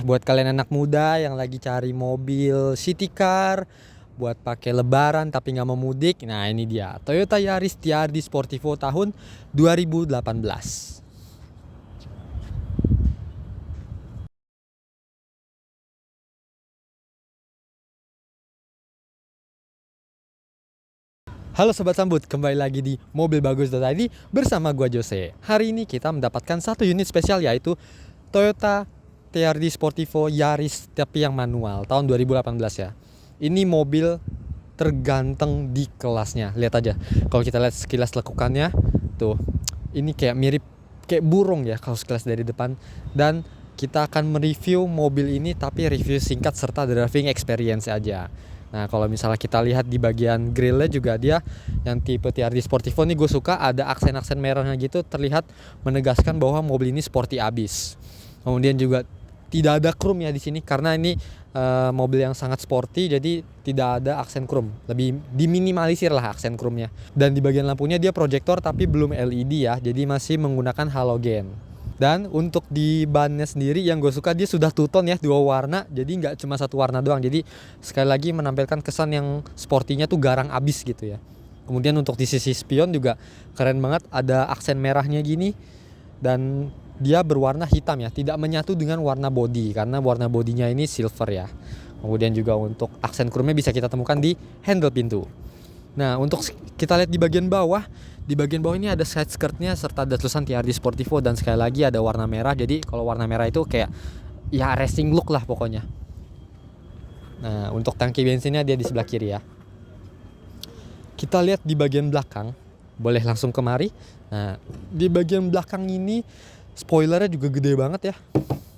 Buat kalian anak muda yang lagi cari mobil city car buat pakai lebaran tapi nggak mau mudik, nah ini dia Toyota Yaris TRD Sportivo tahun 2018. Halo Sobat Sambut, kembali lagi di mobilbagus.id bersama gua Jose. Hari ini kita mendapatkan satu unit spesial, yaitu Toyota TRD Sportivo Yaris tapi yang manual tahun 2018 ya. Ini mobil terganteng di kelasnya. Lihat aja, kalau kita lihat sekilas lekukannya tuh, ini kayak mirip kayak burung ya kalau sekilas dari depan. Dan kita akan mereview mobil ini, tapi review singkat serta driving experience aja. Nah, kalau misalnya kita lihat di bagian grillnya juga, dia yang tipe TRD Sportivo nih gue suka ada aksen-aksen merahnya gitu, terlihat menegaskan bahwa mobil ini sporty abis. Kemudian juga tidak ada chrome ya di sini karena ini mobil yang sangat sporty, jadi tidak ada aksen chrome. Lebih diminimalisir lah aksen chrome-nya. Dan di bagian lampunya dia proyektor tapi belum LED ya, jadi masih menggunakan halogen. Dan untuk di bannya sendiri yang gue suka, dia sudah two-tone ya, 2 warna, jadi nggak cuma satu warna doang. Jadi sekali lagi menampilkan kesan yang sportinya tuh garang abis gitu ya. Kemudian untuk di sisi spion juga keren banget, ada aksen merahnya gini. Dan dia berwarna hitam ya, tidak menyatu dengan warna body karena warna bodinya ini silver ya. Kemudian juga untuk aksen chrome-nya bisa kita temukan di handle pintu. Nah, untuk kita lihat di bagian bawah ini ada side skirtnya serta ada tulisan TRD Sportivo, dan sekali lagi ada warna merah. Jadi kalau warna merah itu kayak ya racing look lah pokoknya. Nah, untuk tangki bensinnya dia di sebelah kiri ya. Kita lihat di bagian belakang, boleh langsung kemari. Nah, di bagian belakang ini spoilernya juga gede banget ya.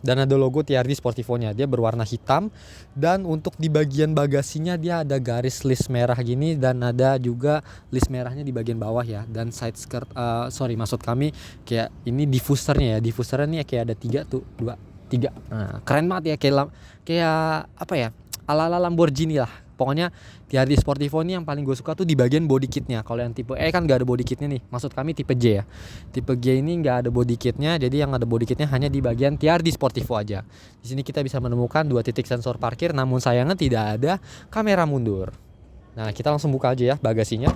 Dan ada logo TRD Sportivo-nya, dia berwarna hitam. Dan untuk di bagian bagasinya dia ada garis list merah gini, dan ada juga list merahnya di bagian bawah ya. Dan side skirt, maksud kami kayak ini diffusernya ya. Diffusernya nih kayak ada 3 tuh, 2, 3. Nah, keren banget ya, kayak apa ya, ala-ala Lamborghini lah. Pokoknya TRD Sportivo ini yang paling gue suka tuh di bagian body kitnya. Kalau yang tipe E kan gak ada body kitnya nih, maksud kami tipe J ya. Tipe G ini gak ada body kitnya, jadi yang ada body kitnya hanya di bagian TRD Sportivo aja. Di sini kita bisa menemukan 2 titik sensor parkir, namun sayangnya tidak ada kamera mundur. Nah, kita langsung buka aja ya bagasinya.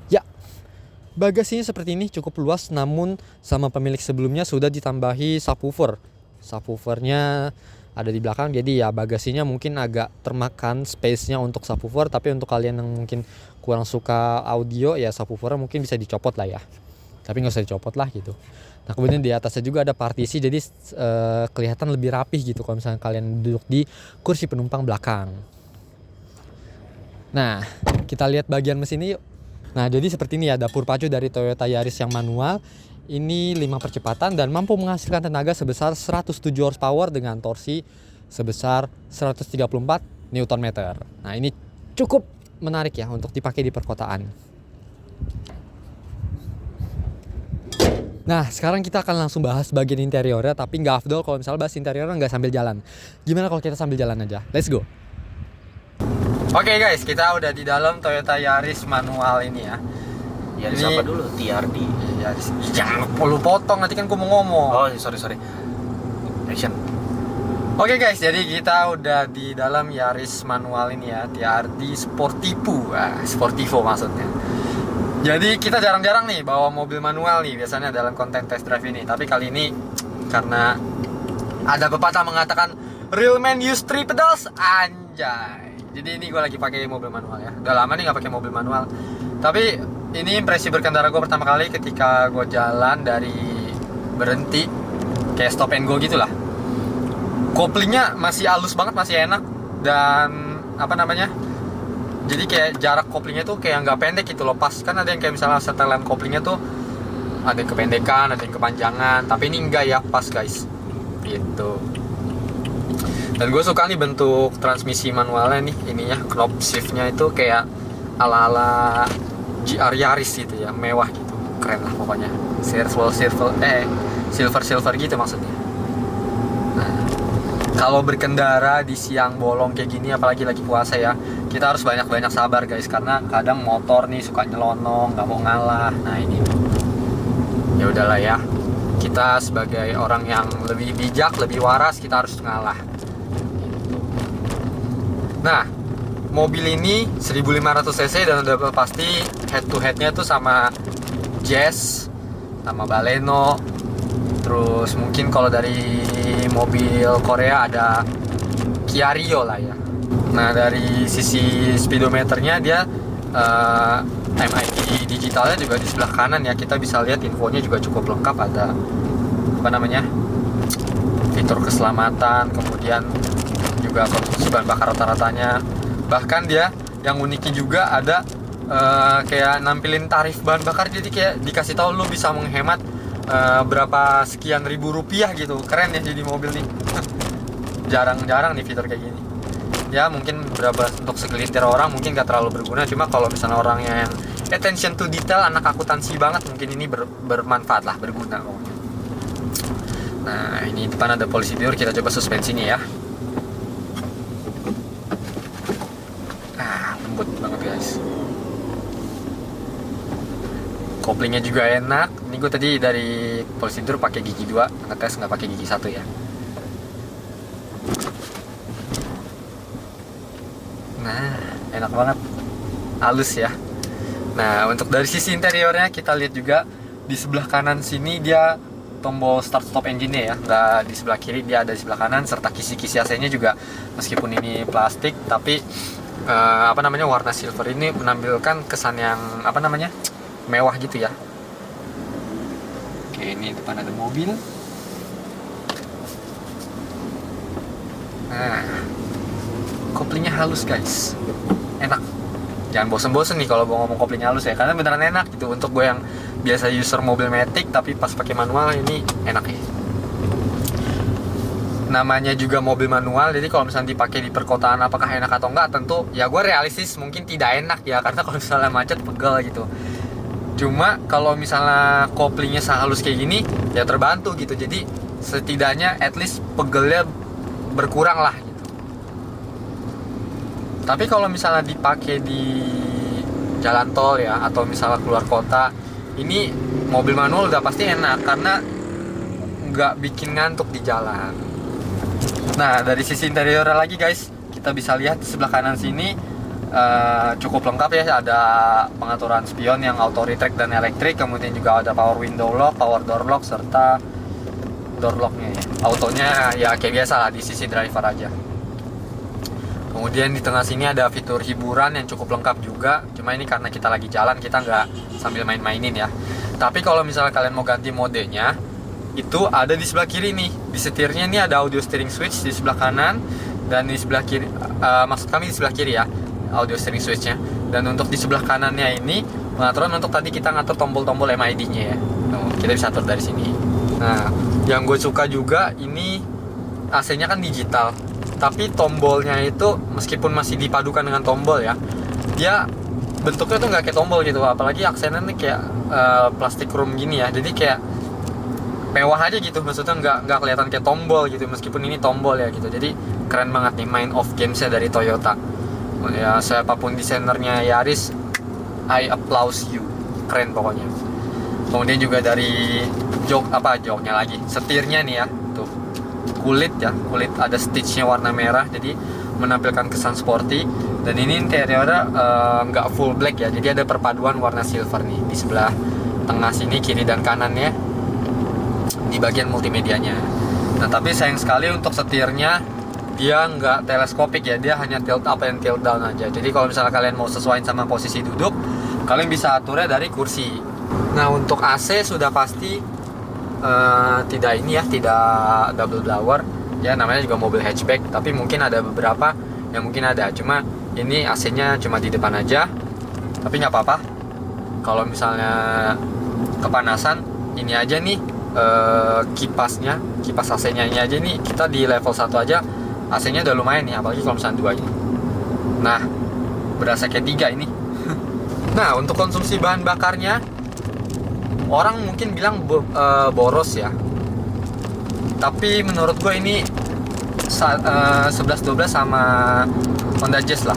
Ya, bagasinya seperti ini, cukup luas, namun sama pemilik sebelumnya sudah ditambahi subwoofer. Subwoofernya ada di belakang, jadi ya bagasinya mungkin agak termakan space-nya untuk subwoofer. Tapi untuk kalian yang mungkin kurang suka audio ya, subwoofernya mungkin bisa dicopot lah ya, tapi nggak usah dicopot lah gitu. Nah, kemudian di atasnya juga ada partisi, jadi kelihatan lebih rapih gitu kalau misalnya kalian duduk di kursi penumpang belakang. Nah, kita lihat bagian mesinnya yuk. Nah, jadi seperti ini ya dapur pacu dari Toyota Yaris yang manual. Ini 5 percepatan dan mampu menghasilkan tenaga sebesar 107 horsepower dengan torsi sebesar 134 Nm. Nah, ini cukup menarik ya untuk dipakai di perkotaan. Nah, sekarang kita akan langsung bahas bagian interiornya, tapi nggak afdol kalau misalnya bahas interiornya nggak sambil jalan. Gimana kalau kita sambil jalan aja? Let's go! Oke guys, kita udah di dalam Toyota Yaris manual ini ya. Yaris apa dulu? TRD. Yaris. Jangan lu potong, nanti kan gue mau ngomong. Oh, sorry. Action. Oke guys, jadi kita udah di dalam Yaris manual ini ya, TRD Sportivo. Sportivo maksudnya. Jadi kita jarang-jarang nih bawa mobil manual nih, biasanya dalam konten test drive ini. Tapi kali ini karena ada pepatah mengatakan real man use 3 pedals, anjay. Jadi ini gue lagi pakai mobil manual ya. Udah lama nih nggak pakai mobil manual. Tapi ini impresi berkendara gue pertama kali ketika gue jalan dari berhenti kayak stop and go gitu lah. Koplingnya masih halus banget, masih enak. Dan apa namanya, jadi kayak jarak koplingnya tuh kayak nggak pendek gitu loh. Pas kan ada yang kayak misalnya setelan koplingnya tuh ada yang kependekan, ada yang kepanjangan. Tapi ini enggak ya, pas guys gitu. Dan gue suka nih bentuk transmisi manualnya nih, ininya knob shiftnya itu kayak ala-ala GR Yaris gitu ya, mewah gitu, keren lah pokoknya. Silver gitu maksudnya. Nah, kalau berkendara di siang bolong kayak gini, apalagi lagi puasa ya, kita harus banyak-banyak sabar guys, karena kadang motor nih suka nyelonong, nggak mau ngalah. Nah ini ya udahlah ya, kita sebagai orang yang lebih bijak, lebih waras, kita harus ngalah. Nah, mobil ini 1500 cc dan udah pasti head to headnya tuh sama Jazz, sama Baleno. Terus mungkin kalau dari mobil Korea ada Kia Rio lah ya. Nah, dari sisi speedometernya dia MID digitalnya juga di sebelah kanan ya. Kita bisa lihat infonya juga cukup lengkap, ada fitur keselamatan, kemudian juga konsumsi bahan bakar rata-ratanya. Bahkan dia yang uniknya juga ada kayak nampilin tarif bahan bakar, jadi kayak dikasih tahu lu bisa menghemat berapa sekian ribu rupiah gitu. Keren ya jadi mobil nih. Jarang-jarang nih fitur kayak gini. Ya mungkin untuk segelintir orang mungkin gak terlalu berguna, cuma kalau misalnya orangnya yang attention to detail, anak akuntansi banget, mungkin ini bermanfaat lah, berguna pokoknya. Nah, ini depan ada polisi tidur, kita coba suspensinya ya. Lembut banget guys. Koplingnya juga enak. Ini gue tadi dari polisi tidur pakai gigi 2, ngetes nggak pakai gigi 1 ya. Nah, enak banget, halus ya. Nah, untuk dari sisi interiornya kita lihat juga di sebelah kanan sini dia tombol start stop engine-nya ya, nggak di sebelah kiri, dia ada di sebelah kanan, serta kisi-kisi AC-nya juga meskipun ini plastik tapi warna silver ini menampilkan kesan yang mewah gitu ya. Oke, ini depan ada mobil. Nah, koplingnya halus guys, enak. Jangan bosen-bosen nih kalau mau ngomong koplingnya halus ya, karena beneran enak gitu. Untuk gue yang biasa user mobil matic tapi pas pakai manual, ini enak ya. Namanya juga mobil manual, jadi kalau misalnya dipakai di perkotaan apakah enak atau enggak, tentu ya gue realistis mungkin tidak enak ya, karena kalau misalnya macet pegel gitu. Cuma kalau misalnya koplingnya sehalus kayak gini ya terbantu gitu, jadi setidaknya at least pegelnya berkurang lah gitu. Tapi kalau misalnya dipakai di jalan tol ya, atau misalnya keluar kota, ini mobil manual udah pasti enak karena nggak bikin ngantuk di jalan. Nah, dari sisi interior lagi guys, kita bisa lihat di sebelah kanan sini cukup lengkap ya. Ada pengaturan spion yang auto retract dan elektrik, kemudian juga ada power window lock, power door lock, serta door locknya ya. Autonya ya kayak biasa lah di sisi driver aja. Kemudian di tengah sini ada fitur hiburan yang cukup lengkap juga. Cuma ini karena kita lagi jalan, kita nggak sambil main-mainin ya. Tapi kalau misalnya kalian mau ganti modenya, itu ada di sebelah kiri nih. Di setirnya ini ada audio steering switch di sebelah kanan, dan di sebelah kiri, maksud kami di sebelah kiri ya, audio steering switchnya. Dan untuk di sebelah kanannya ini pengaturan untuk tadi kita ngatur tombol-tombol MID-nya ya. Kita bisa atur dari sini. Nah, yang gue suka juga ini AC-nya kan digital, tapi tombolnya itu meskipun masih dipadukan dengan tombol ya, dia bentuknya tuh nggak kayak tombol gitu. Apalagi aksennya nih kayak plastik chrome gini ya, jadi kayak mewah aja gitu, maksudnya nggak kelihatan kayak tombol gitu meskipun ini tombol ya gitu. Jadi keren banget nih mind of gamesnya dari Toyota ya. Siapapun desainernya Yaris, I applause you, keren pokoknya. Kemudian juga dari joknya lagi, setirnya nih ya, tuh kulit ada stitchnya warna merah, jadi menampilkan kesan sporty. Dan ini interiornya nggak full black ya, jadi ada perpaduan warna silver nih di sebelah tengah sini, kiri dan kanannya di bagian multimedianya. Nah, tapi sayang sekali untuk setirnya dia nggak teleskopik ya, dia hanya tilt up and tilt down aja. Jadi kalau misalnya kalian mau sesuaiin sama posisi duduk, kalian bisa aturnya dari kursi. Nah, untuk AC sudah pasti tidak double blower ya, namanya juga mobil hatchback, tapi mungkin ada beberapa yang mungkin ada, cuma ini AC-nya cuma di depan aja. Tapi nggak apa-apa, kalau misalnya kepanasan, ini aja nih kipas AC-nya ini aja nih, kita di level 1 aja AC-nya udah lumayan nih, apalagi kalau misalnya 2 ini. Nah, berasa kayak 3 ini. Nah, untuk konsumsi bahan bakarnya, orang mungkin bilang boros ya, tapi menurut gue ini 11-12 sama Honda Jazz lah.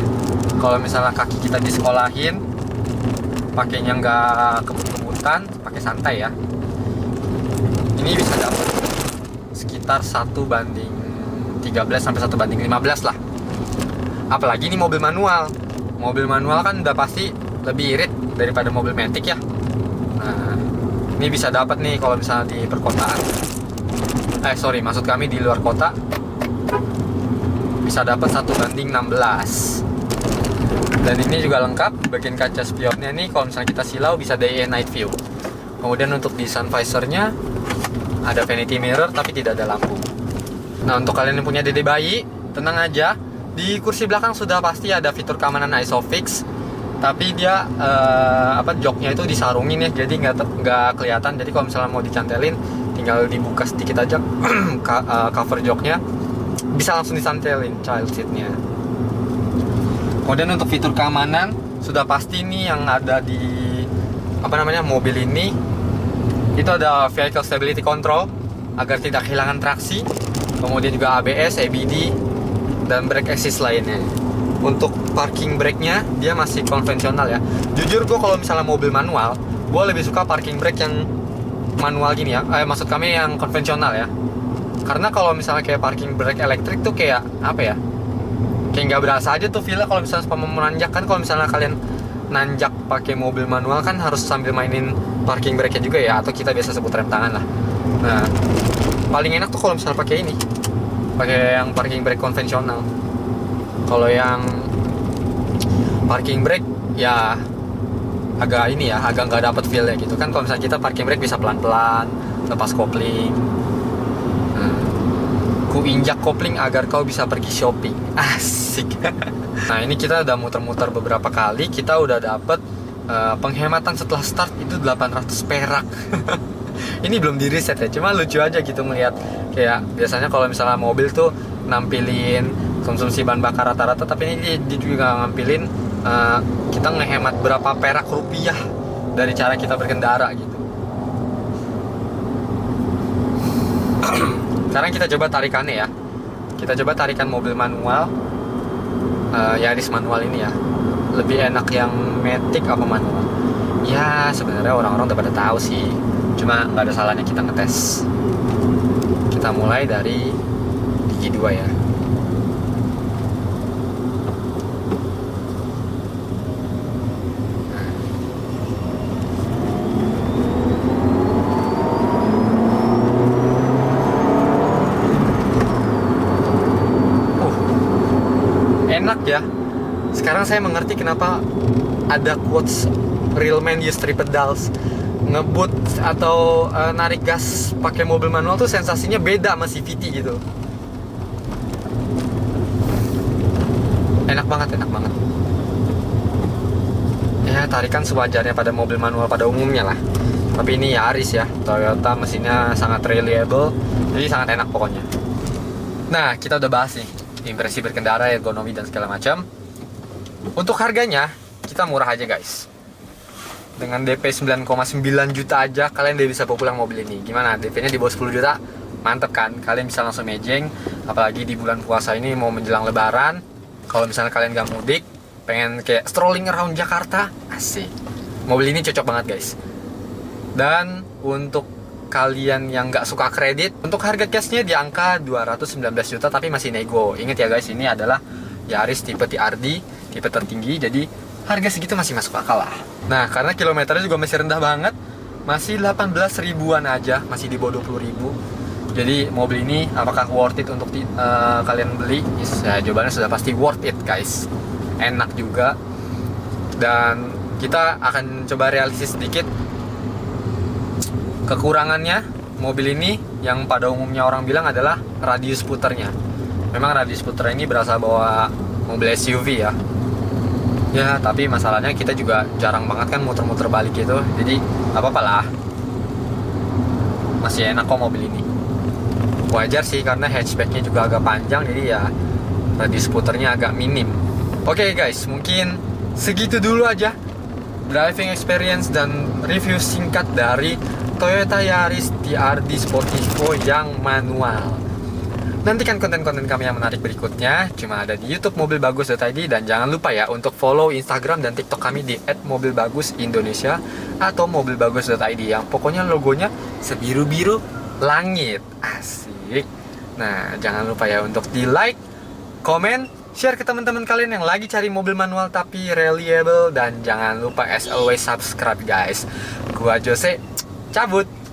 Kalau misalnya kaki kita disekolahin, pakainya nggak kebut-kebutan, pakai santai ya. ini bisa dapat sekitar 1:13 sampai 1:15 lah. Apalagi ini mobil manual. Mobil manual kan udah pasti lebih irit daripada mobil matic ya. Nah, ini bisa dapat nih kalau misalnya di perkotaan. Maksud kami di luar kota. Bisa dapat 1:16. Dan ini juga lengkap, bagian kaca spionnya nih kalau misalnya kita silau bisa day and night view. Kemudian untuk di sun visornya ada vanity mirror tapi tidak ada lampu. Nah, untuk kalian yang punya dede bayi, tenang aja, di kursi belakang sudah pasti ada fitur keamanan ISOFIX, tapi dia joknya itu disarungin ya, jadi nggak kelihatan. Jadi kalau misalnya mau dicantelin tinggal dibuka sedikit aja cover joknya, bisa langsung disantelin child seatnya. Kemudian untuk fitur keamanan sudah pasti nih yang ada di mobil ini, itu ada vehicle stability control agar tidak kehilangan traksi, kemudian juga ABS, ABD, dan brake assist lainnya. Untuk parking brake-nya dia masih konvensional ya. Jujur gue kalau misalnya mobil manual, gue lebih suka parking brake yang manual gini ya. Maksud kami yang konvensional ya. Karena kalau misalnya kayak parking brake elektrik tuh kayak kayak nggak berasa aja tuh feel-nya kalau misalnya mau menanjak. Kan kalau misalnya kalian nanjak pakai mobil manual kan harus sambil mainin parking brake-nya juga ya, atau kita biasa sebut rem tangan lah. Nah, paling enak tuh kalau misalnya pakai ini, pakai yang parking brake konvensional. Kalau yang parking brake ya agak nggak dapet feel-nya gitu kan. Kalau misalnya kita parking brake bisa pelan-pelan, lepas kopling. Ku injak kopling agar kau bisa pergi shopping. Asik. Nah, ini kita udah muter-muter beberapa kali, kita udah dapet penghematan setelah start itu 800 perak. Ini belum di reset ya, cuma lucu aja gitu melihat. Kayak biasanya kalau misalnya mobil tuh nampilin konsumsi bahan bakar rata-rata, tapi ini dia juga nampilin kita ngehemat berapa perak rupiah dari cara kita berkendara gitu. Sekarang kita coba tarikannya ya. Kita coba tarikan mobil manual, Yaris manual ini ya. Lebih enak yang matic apa manual? Ya sebenarnya orang-orang udah pada tahu sih. Cuma nggak ada salahnya kita ngetes. Kita mulai dari gigi 2 ya. Enak ya. Sekarang saya mengerti kenapa ada quotes real man use three pedals. Ngebut atau narik gas pakai mobil manual tuh sensasinya beda sama CVT gitu. Enak banget. Ya, tarikan sewajarnya pada mobil manual pada umumnya lah. Tapi ini Yaris ya, Toyota, mesinnya sangat reliable, jadi sangat enak pokoknya. Nah, kita udah bahas nih impresi berkendara, ergonomi dan segala macam. Untuk harganya kita murah aja guys. Dengan DP 9,9 juta aja kalian udah bisa bawa pulang mobil ini. Gimana? DP-nya di bawah 10 juta? Mantep kan? Kalian bisa langsung mejeng. Apalagi di bulan puasa ini mau menjelang lebaran. Kalau misalnya kalian gak mudik, pengen kayak strolling around Jakarta, asik. Mobil ini cocok banget guys. Dan untuk kalian yang gak suka kredit, untuk harga cashnya di angka 219 juta tapi masih nego. Ingat ya guys, ini adalah Yaris tipe TRD, tipe tertinggi, jadi harga segitu masih masuk akal lah. Nah, karena kilometernya juga masih rendah banget, masih 18 ribuan aja, masih di bawah 20 ribu. Jadi mobil ini apakah worth it untuk kalian beli? Ya, jawabannya sudah pasti worth it guys. Enak juga. Dan kita akan coba realistis sedikit kekurangannya mobil ini yang pada umumnya orang bilang adalah radius puternya. Memang radius puter ini berasa bawa mobil SUV ya. Ya, tapi masalahnya kita juga jarang banget kan muter-muter balik gitu. Jadi, apa-apa lah. Masih enak kok mobil ini. Wajar sih karena hatchbacknya juga agak panjang, jadi ya radius puternya agak minim. Oke guys, mungkin segitu dulu aja driving experience dan review singkat dari Toyota Yaris TRD Sportivo yang manual. Nantikan konten-konten kami yang menarik berikutnya, cuma ada di YouTube mobilbagus.id, dan jangan lupa ya untuk follow Instagram dan TikTok kami di @mobilbagusindonesia atau mobilbagus.id yang pokoknya logonya sebiru-biru langit. Asik. Nah, jangan lupa ya untuk di like, komen, share ke teman-teman kalian yang lagi cari mobil manual tapi reliable. Dan jangan lupa as always subscribe guys. Gua Jose, cabut.